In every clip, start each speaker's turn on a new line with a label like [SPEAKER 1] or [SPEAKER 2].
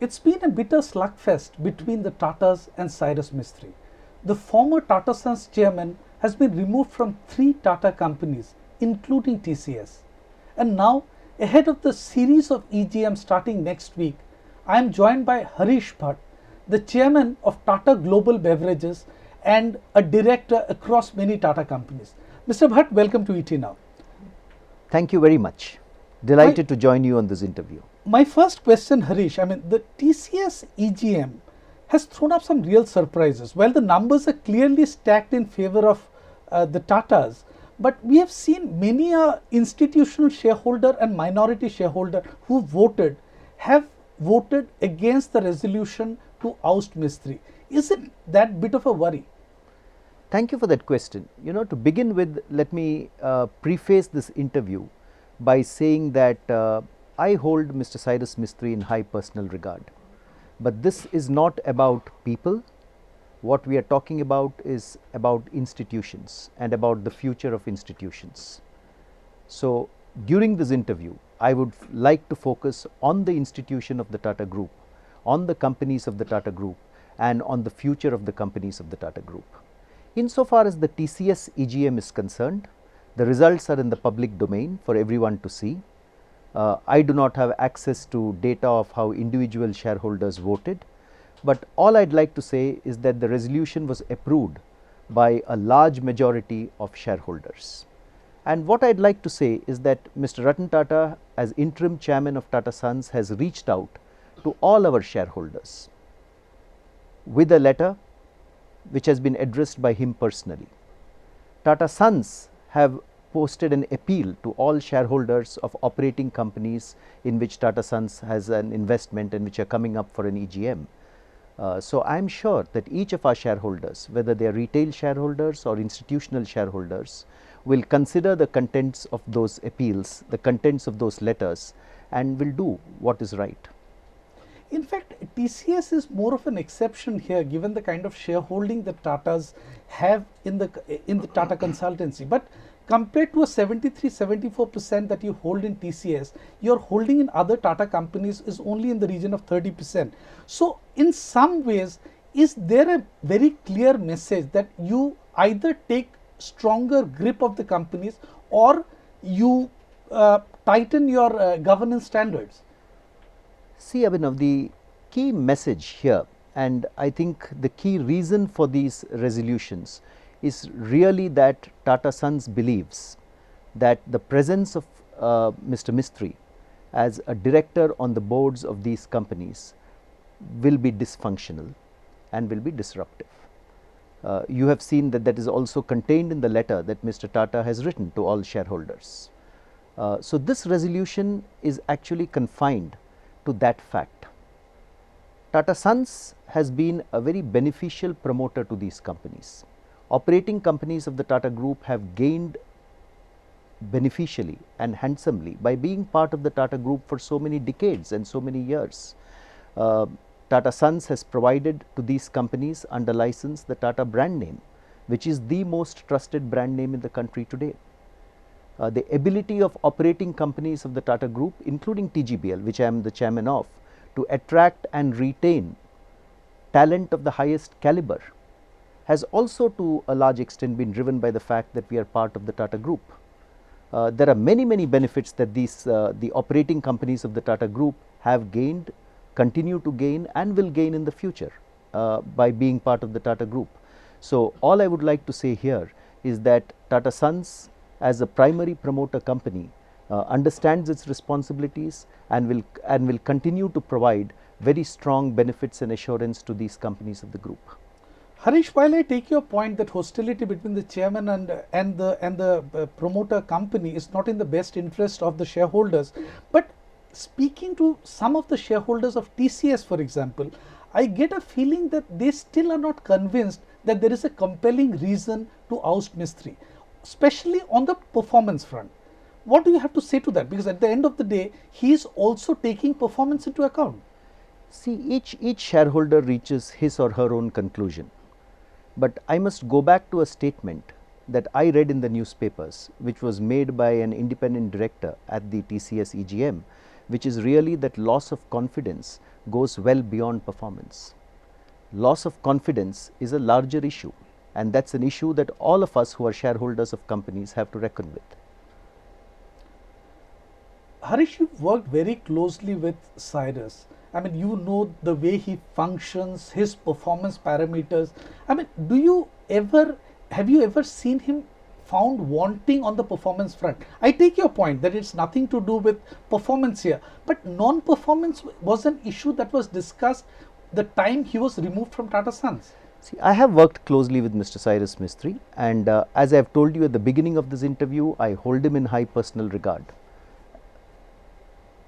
[SPEAKER 1] It's been a bitter slugfest between the Tatas and Cyrus Mistry. The former Tata Sons chairman has been removed from 3 Tata companies, including TCS. And now, ahead of the series of EGMs starting next week, I am joined by Harish Bhat, the chairman of Tata Global Beverages and a director across many Tata companies. Mr. Bhat, welcome to ET Now.
[SPEAKER 2] Thank you very much. Delighted to join you on this interview.
[SPEAKER 1] My first question, Harish, the TCS EGM has thrown up some real surprises. While the numbers are clearly stacked in favor of the Tatas, but we have seen many institutional shareholder and minority shareholder who voted have voted against the resolution to oust Mistry. Is it that bit of a worry?
[SPEAKER 2] Thank you for that question. To begin with, let me preface this interview by saying that I hold Mr. Cyrus Mistry in high personal regard. But this is not about people. What we are talking about is about institutions and about the future of institutions. So, during this interview, I would like to focus on the institution of the Tata Group, on the companies of the Tata Group, and on the future of the companies of the Tata Group. Insofar as the TCS EGM is concerned, the results are in the public domain for everyone to see. I do not have access to data of how individual shareholders voted, but all I'd like to say is that the resolution was approved by a large majority of shareholders. And what I'd like to say is that Mr. Ratan Tata, as interim chairman of Tata Sons, has reached out to all our shareholders with a letter which has been addressed by him personally. Tata Sons have posted an appeal to all shareholders of operating companies in which Tata Sons has an investment and which are coming up for an EGM. So I am sure that each of our shareholders, whether they are retail shareholders or institutional shareholders, will consider the contents of those appeals, the contents of those letters, and will do what is right.
[SPEAKER 1] In fact, TCS is more of an exception here, given the kind of shareholding that Tatas have in the Tata consultancy. But compared to a 73-74% that you hold in TCS, your holding in other Tata companies is only in the region of 30%. So, in some ways, is there a very clear message that you either take stronger grip of the companies or you tighten your governance standards?
[SPEAKER 2] See, Abhinav, the key message here, and I think the key reason for these resolutions is really that Tata Sons believes that the presence of Mr. Mistry as a director on the boards of these companies will be dysfunctional and will be disruptive. You have seen that that is also contained in the letter that Mr. Tata has written to all shareholders. So, this resolution is actually confined to that fact. Tata Sons has been a very beneficial promoter to these companies. Operating companies of the Tata Group have gained beneficially and handsomely by being part of the Tata Group for so many decades and so many years. Tata Sons has provided to these companies under license the Tata brand name, which is the most trusted brand name in the country today. The ability of operating companies of the Tata Group, including TGBL, which I am the chairman of, to attract and retain talent of the highest caliber has also to a large extent been driven by the fact that we are part of the Tata Group. There are many benefits that the operating companies of the Tata Group have gained, continue to gain, and will gain in the future by being part of the Tata Group. So, all I would like to say here is that Tata Sons, as a primary promoter company, understands its responsibilities and will continue to provide very strong benefits and assurance to these companies of the group.
[SPEAKER 1] Harish, while I take your point that hostility between the chairman and the promoter company is not in the best interest of the shareholders, but speaking to some of the shareholders of TCS, for example, I get a feeling that they still are not convinced that there is a compelling reason to oust Mistry, especially on the performance front. What do you have to say to that? Because at the end of the day, he is also taking performance into account.
[SPEAKER 2] See, each shareholder reaches his or her own conclusion. But I must go back to a statement that I read in the newspapers, which was made by an independent director at the TCS EGM, which is really that loss of confidence goes well beyond performance. Loss of confidence is a larger issue, and that's an issue that all of us who are shareholders of companies have to reckon with.
[SPEAKER 1] Harish, you've worked very closely with Cyrus. I mean, you know the way he functions, his performance parameters. I mean, have you ever seen him found wanting on the performance front? I take your point that it's nothing to do with performance here, but non-performance was an issue that was discussed the time he was removed from Tata Sons.
[SPEAKER 2] See, I have worked closely with Mr. Cyrus Mistry, and as I have told you at the beginning of this interview, I hold him in high personal regard.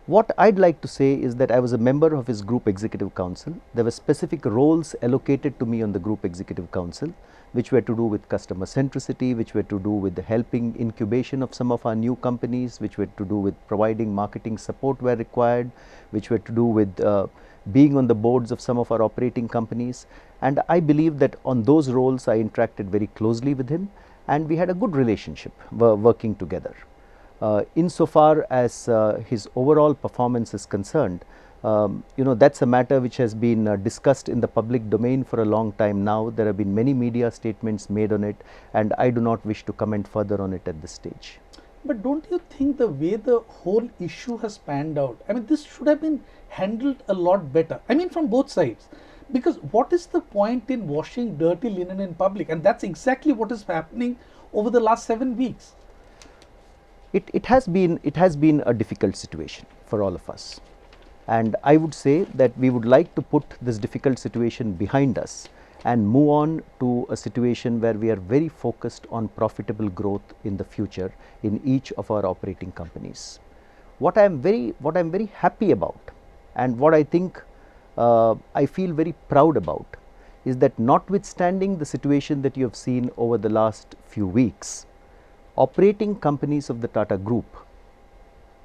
[SPEAKER 2] What I'd like to say is that I was a member of his group executive council. There were specific roles allocated to me on the group executive council, which were to do with customer centricity, which were to do with the helping incubation of some of our new companies, which were to do with providing marketing support where required, which were to do with being on the boards of some of our operating companies. And I believe that on those roles I interacted very closely with him, and we had a good relationship working together. Insofar as his overall performance is concerned, that's a matter which has been discussed in the public domain for a long time now. There have been many media statements made on it, and I do not wish to comment further on it at this stage.
[SPEAKER 1] But don't you think the way the whole issue has panned out, I mean, this should have been handled a lot better. I mean, from both sides. Because what is the point in washing dirty linen in public? And that's exactly what is happening over the last 7 weeks.
[SPEAKER 2] It has been a difficult situation for all of us, and I would say that we would like to put this difficult situation behind us and move on to a situation where we are very focused on profitable growth in the future in each of our operating companies. What I am very happy about, and what I think I feel very proud about, is that notwithstanding the situation that you have seen over the last few weeks, operating companies of the Tata Group,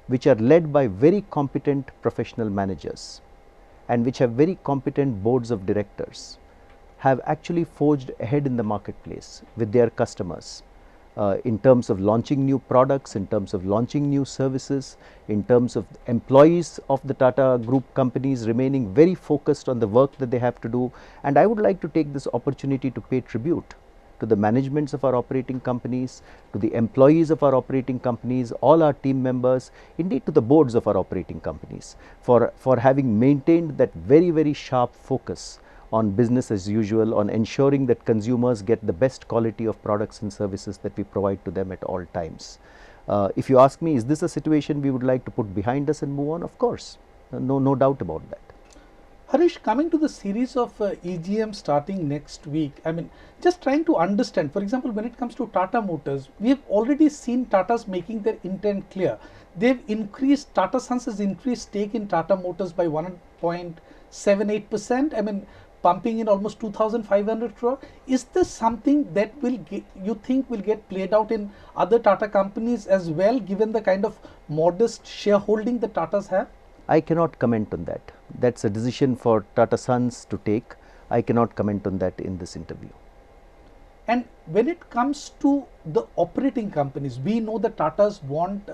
[SPEAKER 2] which are led by very competent professional managers and which have very competent boards of directors, have actually forged ahead in the marketplace with their customers in terms of launching new products, in terms of launching new services, in terms of employees of the Tata Group companies remaining very focused on the work that they have to do. And I would like to take this opportunity to pay tribute to the managements of our operating companies, to the employees of our operating companies, all our team members, indeed to the boards of our operating companies, for having maintained that very sharp focus on business as usual, on ensuring that consumers get the best quality of products and services that we provide to them at all times. If you ask me, is this a situation we would like to put behind us and move on? Of course, no doubt about that.
[SPEAKER 1] Harish, coming to the series of EGM starting next week, I mean, just trying to understand, for example, when it comes to Tata Motors, we have already seen Tatas making their intent clear. They've increased, Tata Sons has increased stake in Tata Motors by 1.78%. I mean, pumping in almost 2,500 crore. Is this something that you think will get played out in other Tata companies as well, given the kind of modest shareholding the Tatas have?
[SPEAKER 2] I cannot comment on that. That's a decision for Tata Sons to take. I cannot comment on that in this interview.
[SPEAKER 1] And when it comes to the operating companies, we know that Tatas want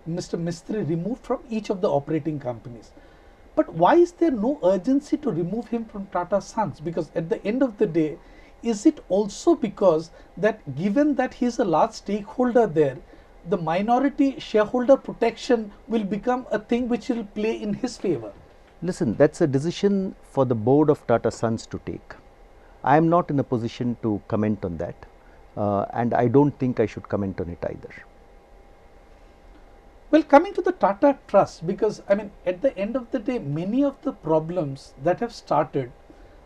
[SPEAKER 1] Mr. Mistry removed from each of the operating companies. But why is there no urgency to remove him from Tata Sons? Because at the end of the day, is it also because that given that he is a large stakeholder there, the minority shareholder protection will become a thing which will play in his favor?
[SPEAKER 2] Listen, that's a decision for the board of Tata Sons to take. I am not in a position to comment on that, and I don't think I should comment on it either.
[SPEAKER 1] Well, coming to the Tata Trust, because I mean, at the end of the day, many of the problems that have started,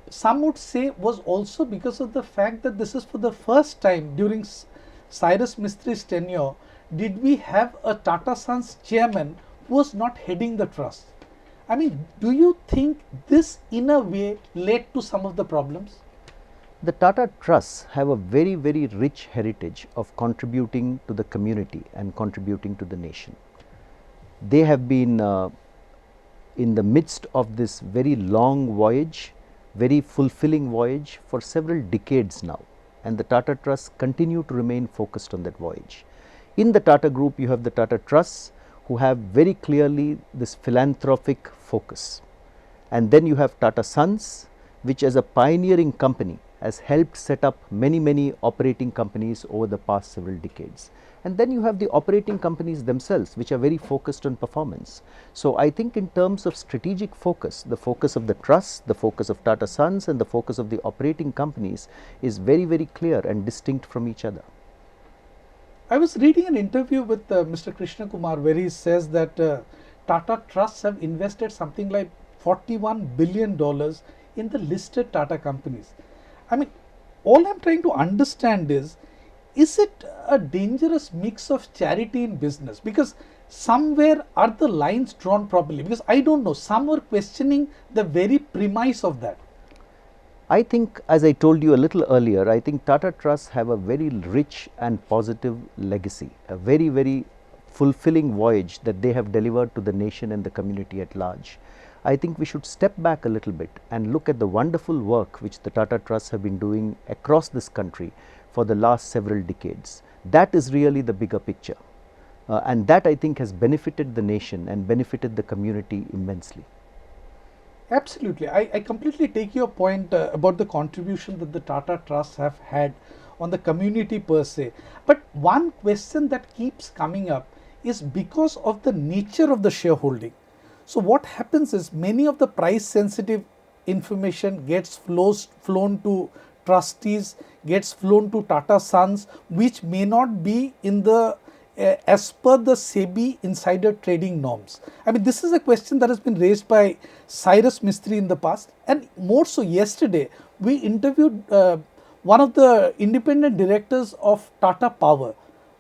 [SPEAKER 1] some would say, was also because of the fact that this is for the first time during Cyrus Mistry's tenure, did we have a Tata Sons chairman who was not heading the trust? I mean, do you think this in a way led to some of the problems?
[SPEAKER 2] The Tata Trusts have a very rich heritage of contributing to the community and contributing to the nation. They have been in the midst of this very long voyage, very fulfilling voyage for several decades now, and the Tata Trusts continue to remain focused on that voyage. In the Tata Group, you have the Tata Trusts, who have very clearly this philanthropic focus. And then you have Tata Sons, which as a pioneering company has helped set up many operating companies over the past several decades. And then you have the operating companies themselves, which are very focused on performance. So I think in terms of strategic focus, the focus of the trust, the focus of Tata Sons and the focus of the operating companies is very clear and distinct from each other.
[SPEAKER 1] I was reading an interview with Mr. Krishna Kumar where he says that Tata Trusts have invested something like $41 billion in the listed Tata companies. I mean, all I'm trying to understand is it a dangerous mix of charity in business? Because somewhere are the lines drawn properly? Because I don't know, some were questioning the very premise of that.
[SPEAKER 2] I think, as I told you a little earlier, I think Tata Trusts have a very rich and positive legacy, a very fulfilling voyage that they have delivered to the nation and the community at large. I think we should step back a little bit and look at the wonderful work which the Tata Trusts have been doing across this country for the last several decades. That is really the bigger picture. And that, I think, has benefited the nation and benefited the community immensely.
[SPEAKER 1] Absolutely. I completely take your point about the contribution that the Tata Trusts have had on the community per se. But one question that keeps coming up is because of the nature of the shareholding. So what happens is many of the price sensitive information gets flown to trustees, gets flown to Tata Sons, which may not be in the as per the SEBI insider trading norms. I mean, this is a question that has been raised by Cyrus Mistry in the past, and more so yesterday we interviewed one of the independent directors of Tata Power,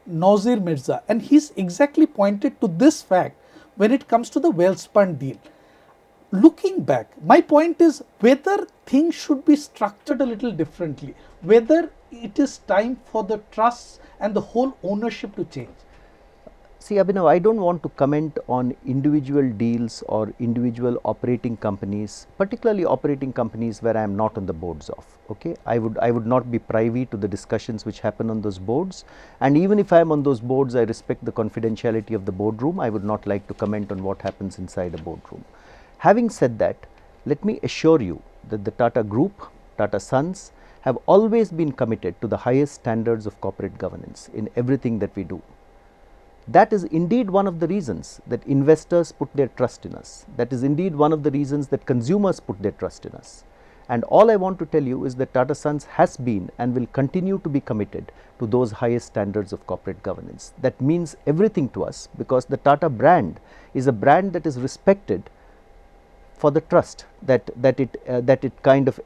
[SPEAKER 1] Nazir Mirza, and he's exactly pointed to this fact when it comes to the Welspun deal. Looking back, my point is whether things should be structured a little differently, whether it is time for the trusts and the whole ownership to change.
[SPEAKER 2] See, Abhinav, I don't want to comment on individual deals or individual operating companies, particularly operating companies where I am not on the boards of. Okay, I would not be privy to the discussions which happen on those boards, and even if I am on those boards, I respect the confidentiality of the boardroom. I would not like to comment on what happens inside a boardroom. Having said that, let me assure you that the Tata Group, Tata Sons, have always been committed to the highest standards of corporate governance in everything that we do. That is indeed one of the reasons that investors put their trust in us. That is indeed one of the reasons that consumers put their trust in us. And all I want to tell you is that Tata Sons has been and will continue to be committed to those highest standards of corporate governance. That means everything to us, because the Tata brand is a brand that is respected for the trust that it kind of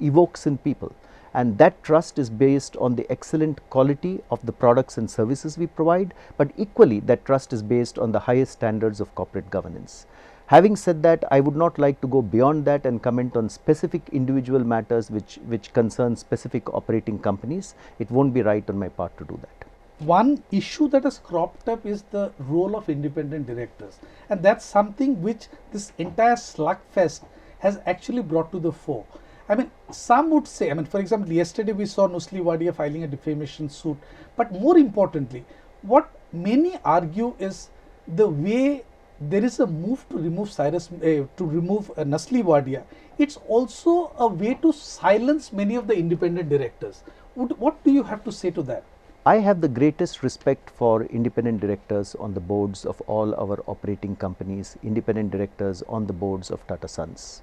[SPEAKER 2] evokes in people, and that trust is based on the excellent quality of the products and services we provide, but equally that trust is based on the highest standards of corporate governance. Having said that, I would not like to go beyond that and comment on specific individual matters which concern specific operating companies. It won't be right on my part to do that.
[SPEAKER 1] One issue that has cropped up is the role of independent directors, and that's something which this entire slugfest has actually brought to the fore. I mean, some would say, I mean, for example, yesterday we saw Nusli Wadia filing a defamation suit, but more importantly, what many argue is the way there is a move to remove Nusli Wadia. It's also a way to silence many of the independent directors. What do you have to say to that?
[SPEAKER 2] I have the greatest respect for independent directors on the boards of all our operating companies, independent directors on the boards of Tata Sons.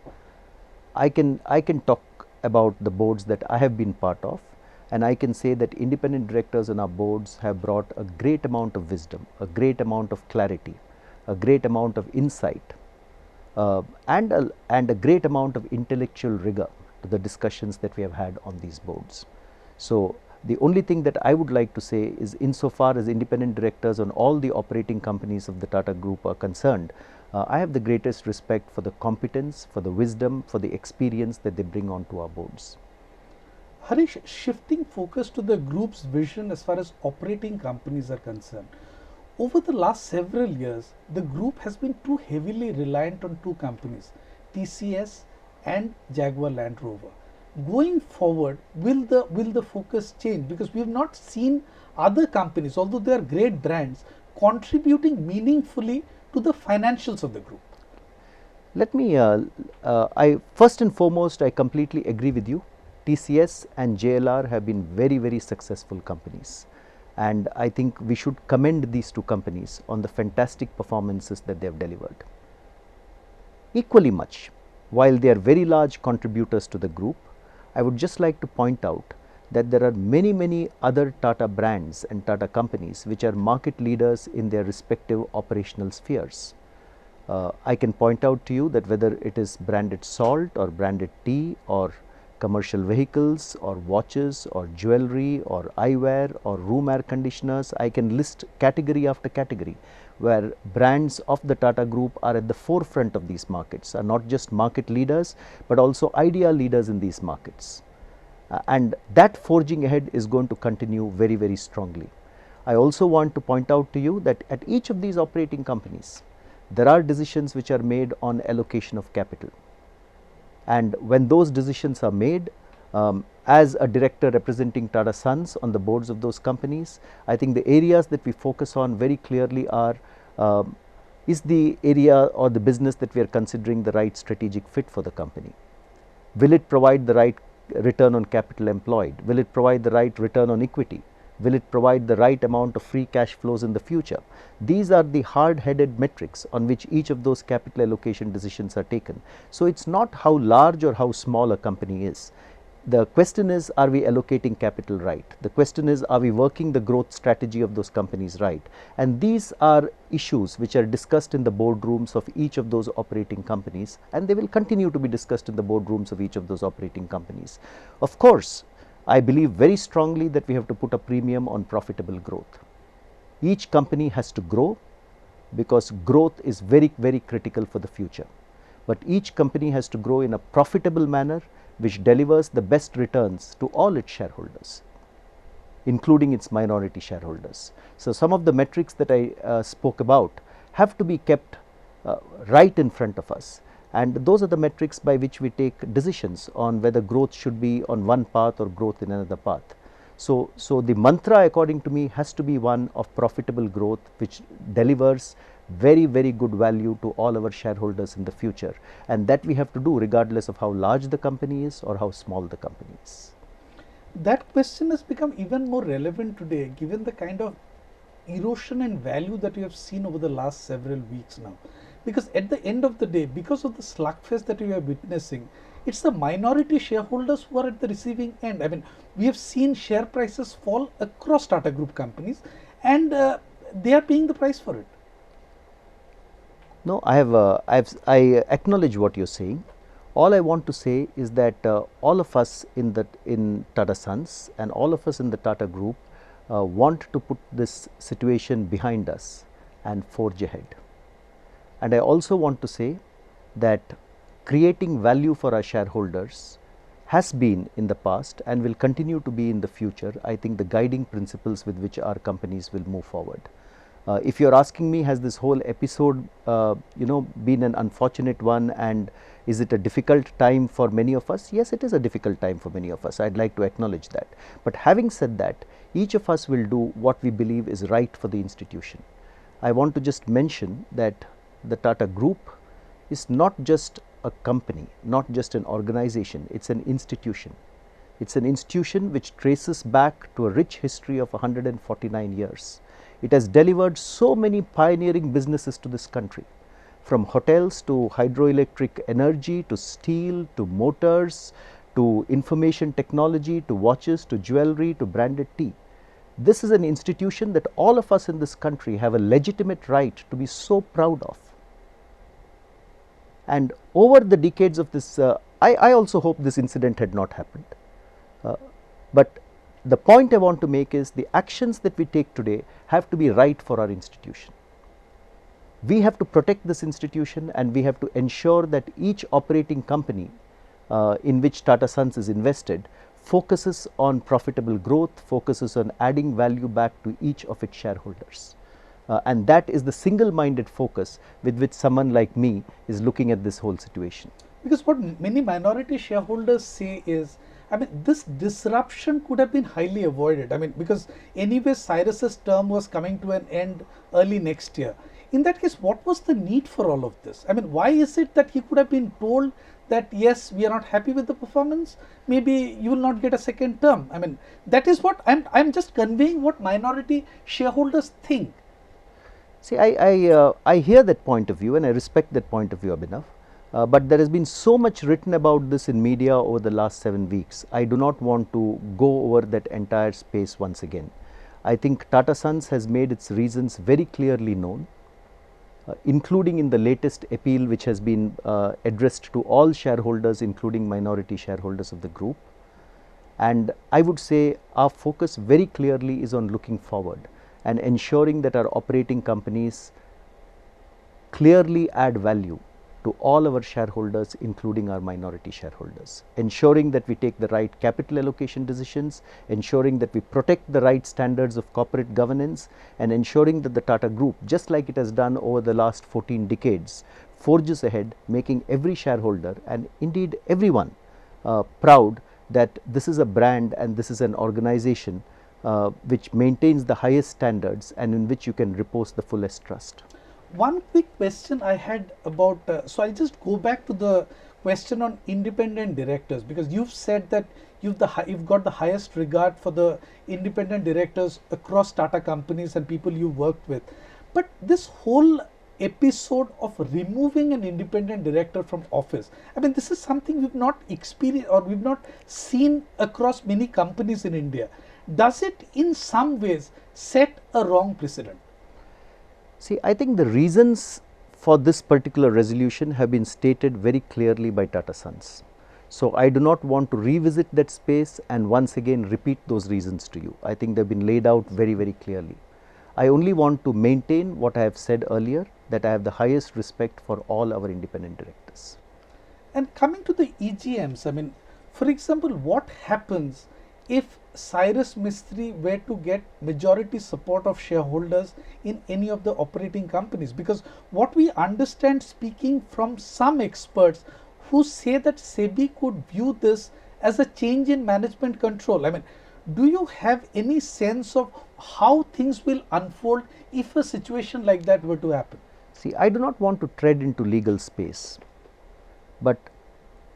[SPEAKER 2] I can talk about the boards that I have been part of, and I can say that independent directors on our boards have brought a great amount of wisdom, a great amount of clarity, a great amount of insight, and a great amount of intellectual rigor to the discussions that we have had on these boards. So the only thing that I would like to say is, insofar as independent directors on all the operating companies of the Tata Group are concerned, I have the greatest respect for the competence, for the wisdom, for the experience that they bring onto our boards.
[SPEAKER 1] Harish, shifting focus to the group's vision as far as operating companies are concerned, over the last several years, the group has been too heavily reliant on two companies, TCS and Jaguar Land Rover. Going forward, will the focus change? Because we have not seen other companies, although they are great brands, contributing meaningfully to the financials of the group?
[SPEAKER 2] Let me, I first and foremost, I completely agree with you. TCS and JLR have been very, very successful companies. And I think we should commend these two companies on the fantastic performances that they have delivered. Equally much, while they are very large contributors to the group, I would just like to point out that there are many, many other Tata brands and Tata companies which are market leaders in their respective operational spheres. I can point out to you that whether it is branded salt or branded tea or commercial vehicles or watches or jewelry or eyewear or room air conditioners, I can list category after category where brands of the Tata Group are at the forefront of these markets, are not just market leaders but also idea leaders in these markets. And that forging ahead is going to continue very, very strongly. I also want to point out to you that at each of these operating companies, there are decisions which are made on allocation of capital. And when those decisions are made, as a director representing Tata Sons on the boards of those companies, I think the areas that we focus on very clearly are, is the area or the business that we are considering the right strategic fit for the company? Will it provide the right return on capital employed? Will it provide the right return on equity? Will it provide the right amount of free cash flows in the future? These are the hard-headed metrics on which each of those capital allocation decisions are taken. So it's not how large or how small a company is. The question is, are we allocating capital right? The question is, are we working the growth strategy of those companies right? And these are issues which are discussed in the boardrooms of each of those operating companies, and they will continue to be discussed in the boardrooms of each of those operating companies. Of course, I believe very strongly that we have to put a premium on profitable growth. Each company has to grow because growth is very, very critical for the future. But each company has to grow in a profitable manner which delivers the best returns to all its shareholders, including its minority shareholders. So some of the metrics that I spoke about have to be kept right in front of us. And those are the metrics by which we take decisions on whether growth should be on one path or growth in another path. So the mantra, according to me, has to be one of profitable growth which delivers very, very good value to all our shareholders in the future. And that we have to do regardless of how large the company is or how small the company is.
[SPEAKER 1] That question has become even more relevant today given the kind of erosion in value that you have seen over the last several weeks now. Because at the end of the day, because of the slugfest that we are witnessing, it's the minority shareholders who are at the receiving end. I mean, we have seen share prices fall across Tata Group companies, and they are paying the price for it.
[SPEAKER 2] No, I acknowledge what you're saying. All I want to say is that all of us in Tata Sons and all of us in the Tata Group want to put this situation behind us and forge ahead. And I also want to say that creating value for our shareholders has been in the past and will continue to be in the future, I think, the guiding principles with which our companies will move forward. If you're asking me, has this whole episode been an unfortunate one, and is it a difficult time for many of us? Yes, it is a difficult time for many of us. I'd like to acknowledge that. But having said that, each of us will do what we believe is right for the institution. I want to just mention that the Tata Group is not just a company, not just an organization, it's an institution. It's an institution which traces back to a rich history of 149 years. It has delivered so many pioneering businesses to this country, from hotels to hydroelectric energy to steel to motors to information technology to watches to jewelry to branded tea. This is an institution that all of us in this country have a legitimate right to be so proud of. And over the decades of this, I also hope this incident had not happened. But the point I want to make is the actions that we take today have to be right for our institution. We have to protect this institution, and we have to ensure that each operating company in which Tata Sons is invested focuses on profitable growth, focuses on adding value back to each of its shareholders. And that is the single-minded focus with which someone like me is looking at this whole situation.
[SPEAKER 1] Because what many minority shareholders say is, I mean, this disruption could have been highly avoided. I mean, because anyway, Cyrus's term was coming to an end early next year. In that case, what was the need for all of this? I mean, why is it that he could have been told that yes, we are not happy with the performance, maybe you will not get a second term? I mean, that is what I'm just conveying what minority shareholders think.
[SPEAKER 2] See, I hear that point of view and I respect that point of view, Abhinav. But there has been so much written about this in media over the last 7 weeks. I do not want to go over that entire space once again. I think Tata Sons has made its reasons very clearly known, including in the latest appeal which has been addressed to all shareholders, including minority shareholders of the group. And I would say our focus very clearly is on looking forward and ensuring that our operating companies clearly add value to all our shareholders, including our minority shareholders, ensuring that we take the right capital allocation decisions, ensuring that we protect the right standards of corporate governance, and ensuring that the Tata Group, just like it has done over the last 14 decades, forges ahead, making every shareholder and indeed everyone proud that this is a brand and this is an organization which maintains the highest standards and in which you can repose the fullest trust.
[SPEAKER 1] One quick question I had about, so I'll just go back to the question on independent directors, because you've said that you've got the highest regard for the independent directors across Tata companies and people you worked with. But this whole episode of removing an independent director from office, I mean, this is something we've not experienced or we've not seen across many companies in India. Does it in some ways set a wrong precedent?
[SPEAKER 2] See, I think the reasons for this particular resolution have been stated very clearly by Tata Sons. So, I do not want to revisit that space and once again repeat those reasons to you. I think they have been laid out very, very clearly. I only want to maintain what I have said earlier, that I have the highest respect for all our independent directors.
[SPEAKER 1] And coming to the EGMs, I mean, for example, what happens if Cyrus Mistry were to get majority support of shareholders in any of the operating companies? Because what we understand, speaking from some experts who say that SEBI could view this as a change in management control. I mean, do you have any sense of how things will unfold if a situation like that were to happen?
[SPEAKER 2] See, I do not want to tread into legal space, but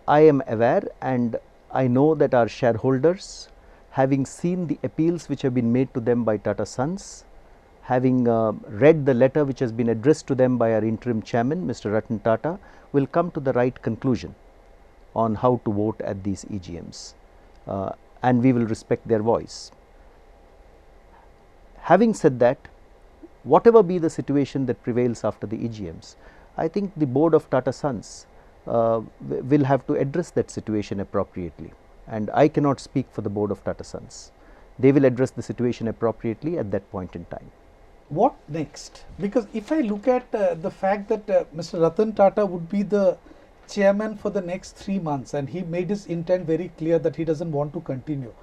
[SPEAKER 2] I am aware and I know that our shareholders, having seen the appeals which have been made to them by Tata Sons, having read the letter which has been addressed to them by our interim chairman, Mr. Ratan Tata, will come to the right conclusion on how to vote at these EGMs, and we will respect their voice. Having said that, whatever be the situation that prevails after the EGMs, I think the board of Tata Sons will have to address that situation appropriately, and I cannot speak for the board of Tata Sons. They will address the situation appropriately at that point in time.
[SPEAKER 1] What next? Because if I look at the fact that Mr. Ratan Tata would be the chairman for the next 3 months and he made his intent very clear that he doesn't want to continue.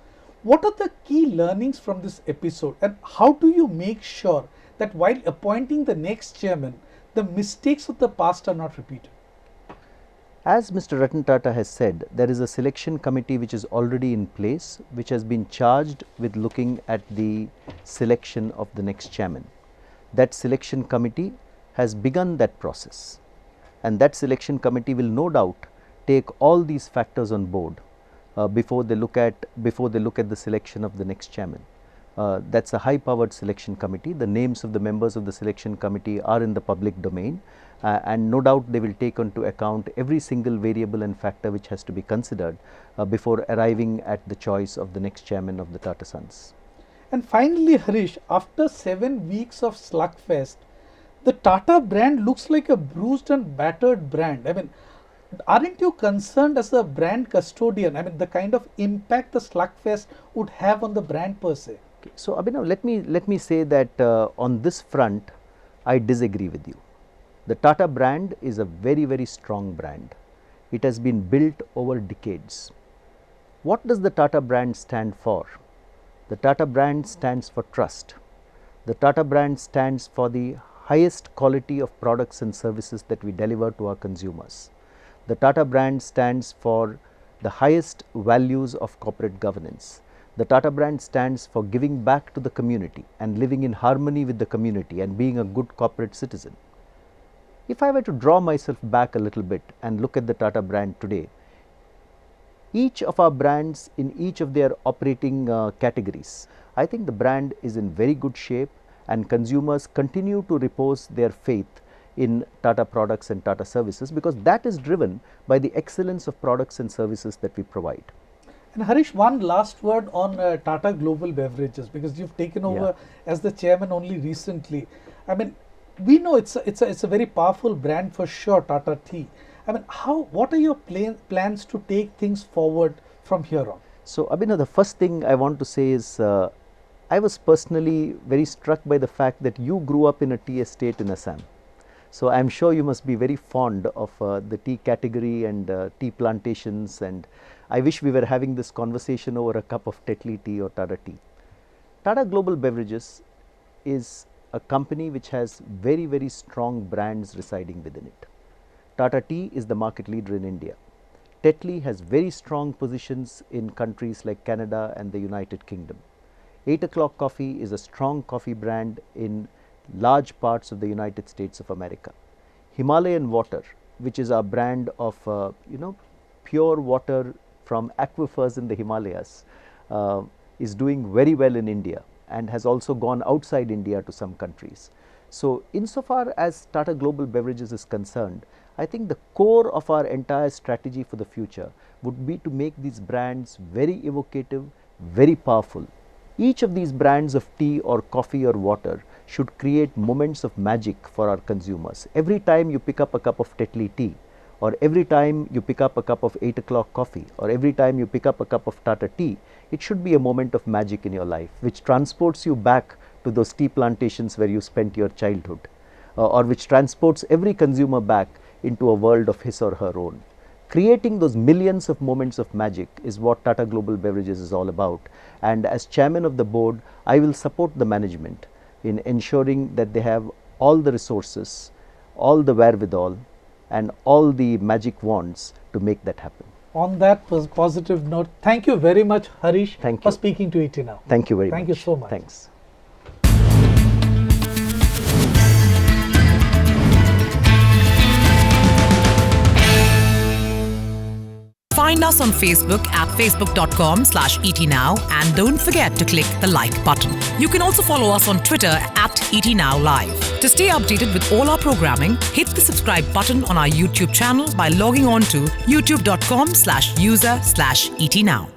[SPEAKER 1] What are the key learnings from this episode, and how do you make sure that while appointing the next chairman, the mistakes of the past are not repeated?
[SPEAKER 2] As Mr. Ratan Tata has said, there is a selection committee which is already in place, which has been charged with looking at the selection of the next chairman. That selection committee has begun that process, and that selection committee will no doubt take all these factors on board before they look at the selection of the next chairman. That's a high powered selection committee. The names of the members of the selection committee are in the public domain, and no doubt they will take into account every single variable and factor which has to be considered before arriving at the choice of the next chairman of the Tata Sons.
[SPEAKER 1] And finally, Harish, after 7 weeks of slugfest, the Tata brand looks like a bruised and battered brand. I mean, aren't you concerned as a brand custodian? I mean, the kind of impact the slugfest would have on the brand per se.
[SPEAKER 2] Okay. So, Abhinav, let me say that on this front, I disagree with you. The Tata brand is a very, very strong brand. It has been built over decades. What does the Tata brand stand for? The Tata brand stands for trust. The Tata brand stands for the highest quality of products and services that we deliver to our consumers. The Tata brand stands for the highest values of corporate governance. The Tata brand stands for giving back to the community and living in harmony with the community and being a good corporate citizen. If I were to draw myself back a little bit and look at the Tata brand today, each of our brands in each of their operating categories, I think the brand is in very good shape, and consumers continue to repose their faith in Tata products and Tata services, because that is driven by the excellence of products and services that we provide.
[SPEAKER 1] And Harish, one last word on Tata Global Beverages, because you've taken over as the chairman only recently. I mean, we know it's a very powerful brand for sure, Tata Tea. I mean, what are your plans to take things forward from here on?
[SPEAKER 2] So, Abhinav, the first thing I want to say is I was personally very struck by the fact that you grew up in a tea estate in Assam. So, I am sure you must be very fond of the tea category and tea plantations, and I wish we were having this conversation over a cup of Tetley tea or Tata tea. Tata Global Beverages is a company which has very, very strong brands residing within it. Tata Tea is the market leader in India. Tetley has very strong positions in countries like Canada and the United Kingdom. 8 o'clock coffee is a strong coffee brand in large parts of the United States of America. Himalayan water, which is our brand of pure water from aquifers in the Himalayas, is doing very well in India and has also gone outside India to some countries. So, insofar as Tata Global Beverages is concerned, I think the core of our entire strategy for the future would be to make these brands very evocative, very powerful. Each of these brands of tea or coffee or water should create moments of magic for our consumers. Every time you pick up a cup of Tetley tea, or every time you pick up a cup of 8 o'clock coffee, or every time you pick up a cup of Tata tea, it should be a moment of magic in your life, which transports you back to those tea plantations where you spent your childhood, or which transports every consumer back into a world of his or her own. Creating those millions of moments of magic is what Tata Global Beverages is all about, and as chairman of the board, I will support the management in ensuring that they have all the resources, all the wherewithal, and all the magic wands to make that happen.
[SPEAKER 1] On that positive note, thank you very much, Harish,
[SPEAKER 2] Thank
[SPEAKER 1] for
[SPEAKER 2] you.
[SPEAKER 1] speaking to ET Now.
[SPEAKER 2] Thank you very much.
[SPEAKER 1] Thank you so much.
[SPEAKER 2] Thanks.
[SPEAKER 3] Find us on Facebook at facebook.com/etnow, and don't forget to click the like button. You can also follow us on Twitter at etnowlive. To stay updated with all our programming, hit the subscribe button on our YouTube channel by logging on to youtube.com/user/etnow.